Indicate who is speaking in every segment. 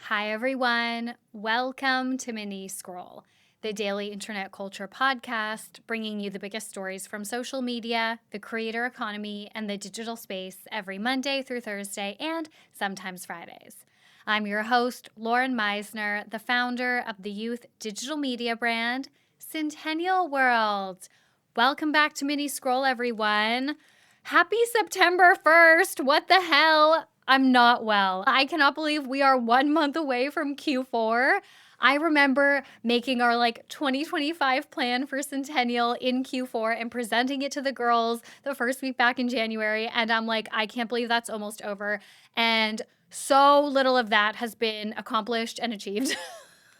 Speaker 1: Hi, everyone. Welcome to Mini Scroll, the daily internet culture podcast, bringing you the biggest stories from social media, the creator economy, and the digital space every Monday through Thursday and sometimes Fridays. I'm your host, Lauren Meisner, the founder of the youth digital media brand, Centennial World. Welcome back to Mini Scroll, everyone. Happy September 1st. What the hell? I'm not well. I cannot believe we are 1 month away from Q4. I remember making our 2025 plan for Centennial in Q4 and presenting it to the girls the first week back in January. And I'm like, I can't believe that's almost over. And so little of that has been accomplished and achieved.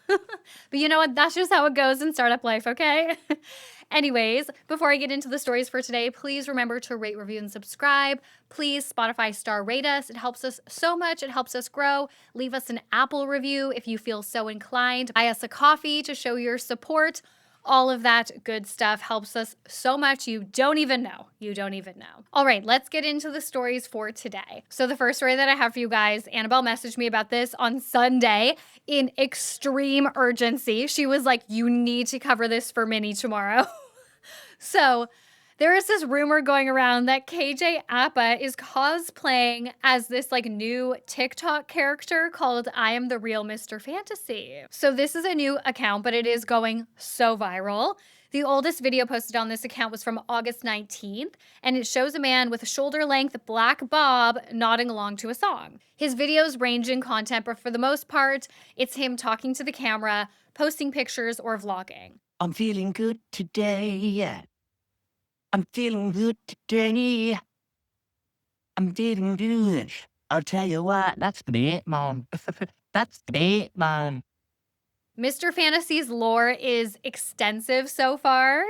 Speaker 1: But you know what? That's just how it goes in startup life, okay? Anyways, before I get into the stories for today, please remember to rate, review, and subscribe. Please Spotify star rate us. It helps us so much. It helps us grow. Leave us an Apple review if you feel so inclined. Buy us a coffee to show your support. All of that good stuff helps us so much. You don't even know. You don't even know. All right, let's get into the stories for today. So the first story that I have for you guys, Annabelle messaged me about this on Sunday in extreme urgency. She was like, you need to cover this for Minnie tomorrow. So there is this rumor going around that KJ Appa is cosplaying as this new TikTok character called I Am the Real Mr. Fantasy. So this is a new account, but it is going so viral. The oldest video posted on this account was from August 19th, and it shows a man with a shoulder-length black bob nodding along to a song. His videos range in content, but for the most part, it's him talking to the camera, posting pictures, or vlogging.
Speaker 2: I'm feeling good today. I'm feeling good today. I'm feeling good. I'll tell you what, that's great, man. That's great, man.
Speaker 1: Mr. Fantasy's lore is extensive so far.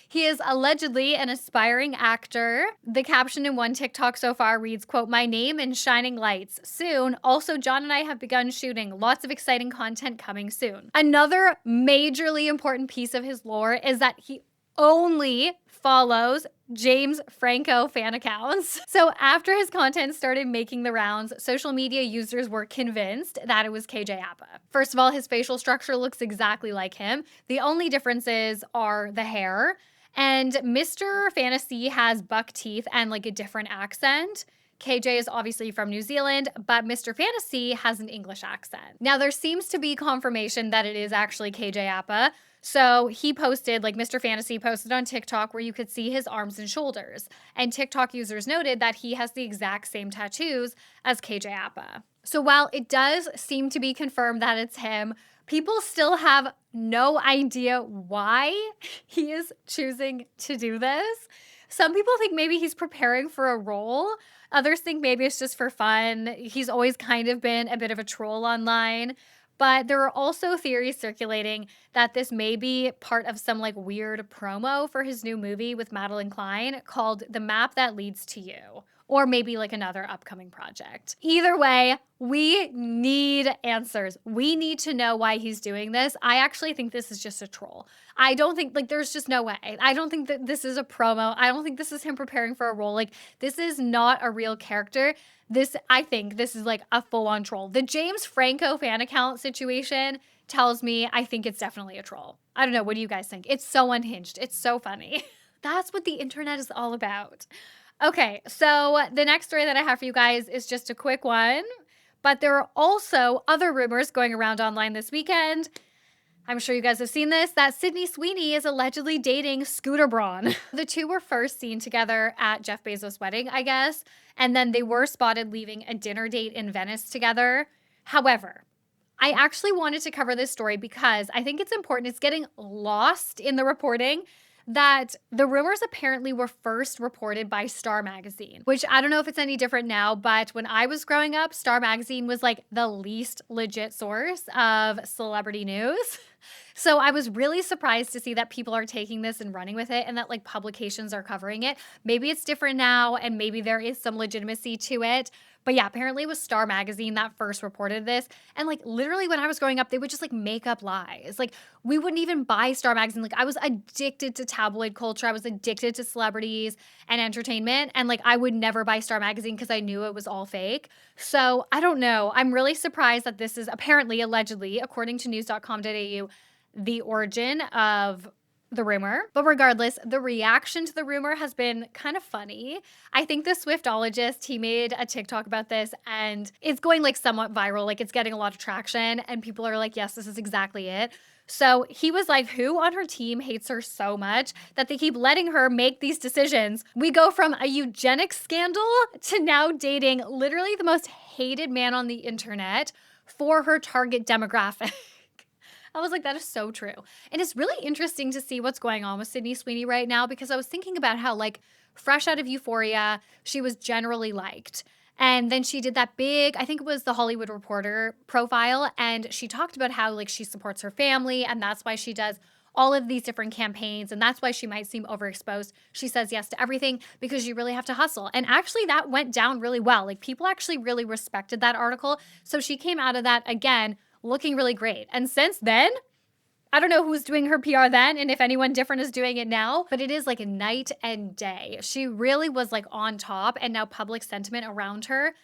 Speaker 1: He is allegedly an aspiring actor. The caption in one TikTok so far reads, quote, "My name in shining lights. Soon. Also, John and I have begun shooting. Lots of exciting content coming soon." Another majorly important piece of his lore is that he only follows James Franco fan accounts. So after his content started making the rounds, social media users were convinced that it was KJ Appa. First of all, his facial structure looks exactly like him. The only differences are the hair. And Mr. Fantasy has buck teeth and a different accent. KJ is obviously from New Zealand, but Mr. Fantasy has an English accent. Now, there seems to be confirmation that it is actually KJ Appa. So he posted, Mr. Fantasy posted on TikTok where you could see his arms and shoulders. And TikTok users noted that he has the exact same tattoos as KJ Appa. So while it does seem to be confirmed that it's him, people still have no idea why he is choosing to do this. Some people think maybe he's preparing for a role. Others think maybe it's just for fun. He's always kind of been a bit of a troll online. But there are also theories circulating that this may be part of some weird promo for his new movie with Madeline Klein called The Map That Leads to You. Or maybe another upcoming project. Either way, we need answers. We need to know why he's doing this. I actually think this is just a troll. I don't think, there's just no way. I don't think that this is a promo. I don't think this is him preparing for a role. This is not a real character. I think this is a full-on troll. The James Franco fan account situation tells me I think it's definitely a troll. I don't know. What do you guys think? It's so unhinged. It's so funny. That's what the internet is all about. Okay, so the next story that I have for you guys is just a quick one, but there are also other rumors going around online this weekend. I'm sure you guys have seen this, that Sydney Sweeney is allegedly dating Scooter Braun. The two were first seen together at Jeff Bezos' wedding, I guess, and then they were spotted leaving a dinner date in Venice together. However, I actually wanted to cover this story because I think it's important. It's getting lost in the reporting that the rumors apparently were first reported by Star Magazine, which I don't know if it's any different now, but when I was growing up, Star Magazine was the least legit source of celebrity news. So I was really surprised to see that people are taking this and running with it and that publications are covering it. Maybe it's different now and maybe there is some legitimacy to it, But yeah, apparently it was Star Magazine that first reported this. And like literally when I was growing up, they would just like make up lies. Like we wouldn't even buy Star Magazine. Like I was addicted to tabloid culture. I was addicted to celebrities and entertainment. And like I would never buy Star Magazine because I knew it was all fake. So I don't know. I'm really surprised that this is apparently, allegedly, according to news.com.au, the origin of the rumor. But regardless, the reaction to the rumor has been kind of funny. I think the Swiftologist, he made a TikTok about this and it's going like somewhat viral. Like it's getting a lot of traction and people are like, yes, this is exactly it. So he was like, who on her team hates her so much that they keep letting her make these decisions? We go from a eugenics scandal to now dating literally the most hated man on the internet for her target demographic. I was like, that is so true. And it's really interesting to see what's going on with Sydney Sweeney right now because I was thinking about how, like, fresh out of Euphoria, she was generally liked. And then she did that big, I think it was the Hollywood Reporter profile, and she talked about how, like, she supports her family, and that's why she does all of these different campaigns, and that's why she might seem overexposed. She says yes to everything because you really have to hustle. And actually, that went down really well. Like, people actually really respected that article. So she came out of that again looking really great. And since then, I don't know who's doing her PR then and if anyone different is doing it now, but it is like a night and day. She really was like on top, and now public sentiment around her,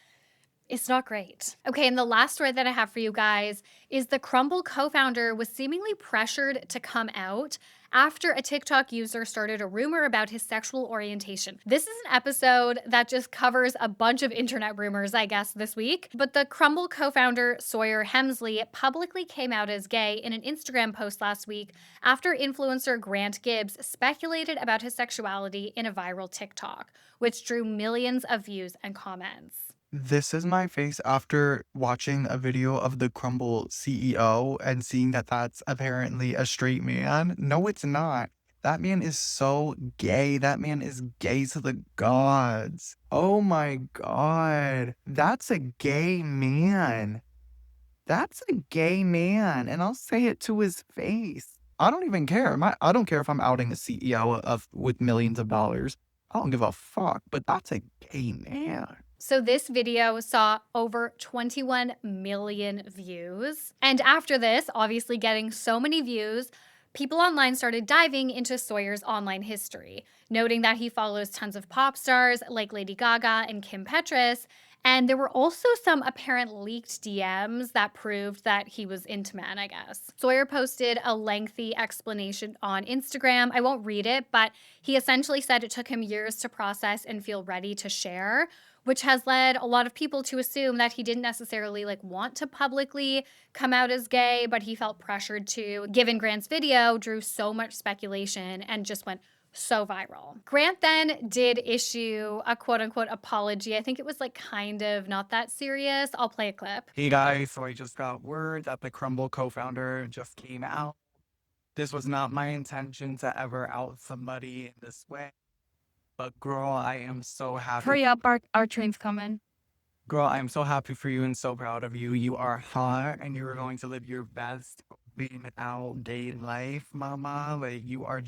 Speaker 1: it's not great. Okay, and the last story that I have for you guys is the Crumbl co-founder was seemingly pressured to come out after a TikTok user started a rumor about his sexual orientation. This is an episode that just covers a bunch of internet rumors, I guess, this week. But the Crumbl co-founder Sawyer Hemsley publicly came out as gay in an Instagram post last week after influencer Grant Gibbs speculated about his sexuality in a viral TikTok, which drew millions of views and comments.
Speaker 3: This is my face after watching a video of the Crumbl CEO and seeing that that's apparently a straight man. No, it's not. That man is so gay. That man is gay to the gods. Oh my God. That's a gay man. That's a gay man. And I'll say it to his face. I don't even care. I don't care if I'm outing a CEO of with millions of dollars. I don't give a fuck, but that's a gay man.
Speaker 1: So this video saw over 21 million views. And after this, obviously getting so many views, people online started diving into Sawyer's online history, noting that he follows tons of pop stars like Lady Gaga and Kim Petras. And there were also some apparent leaked DMs that proved that he was into men, I guess. Sawyer posted a lengthy explanation on Instagram. I won't read it, but he essentially said it took him years to process and feel ready to share, which has led a lot of people to assume that he didn't necessarily like want to publicly come out as gay, but he felt pressured to, given Grant's video drew so much speculation and just went so viral. Grant then did issue a quote unquote apology. I think it was like kind of not that serious. I'll play a clip.
Speaker 3: Hey guys, so I just got word that the Crumbl co-founder just came out. This was not my intention to ever out somebody in this way. But girl, I am so happy.
Speaker 2: Hurry up, our train's coming.
Speaker 3: Girl, I am so happy for you and so proud of you. You are hot and you are going to live your best being out gay life, mama. Like you are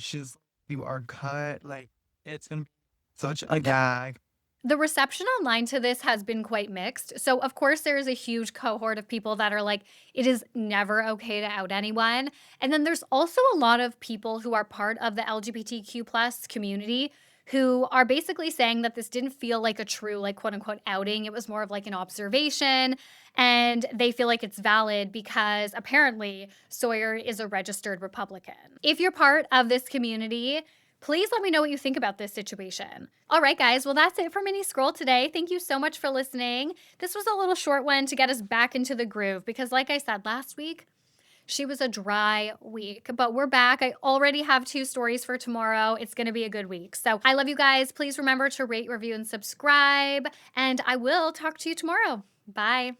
Speaker 3: cut. Like it's gonna be such a gag.
Speaker 1: The reception online to this has been quite mixed. So, of course, there is a huge cohort of people that are like, it is never okay to out anyone. And then there's also a lot of people who are part of the LGBTQ plus community who are basically saying that this didn't feel like a true, like, quote unquote, outing. It was more of like an observation. And they feel like it's valid because apparently Sawyer is a registered Republican. If you're part of this community, please let me know what you think about this situation. All right, guys. Well, that's it for Mini Scroll today. Thank you so much for listening. This was a little short one to get us back into the groove because, like I said last week, she was a dry week, but we're back. I already have 2 stories for tomorrow. It's going to be a good week. So I love you guys. Please remember to rate, review, and subscribe. And I will talk to you tomorrow. Bye.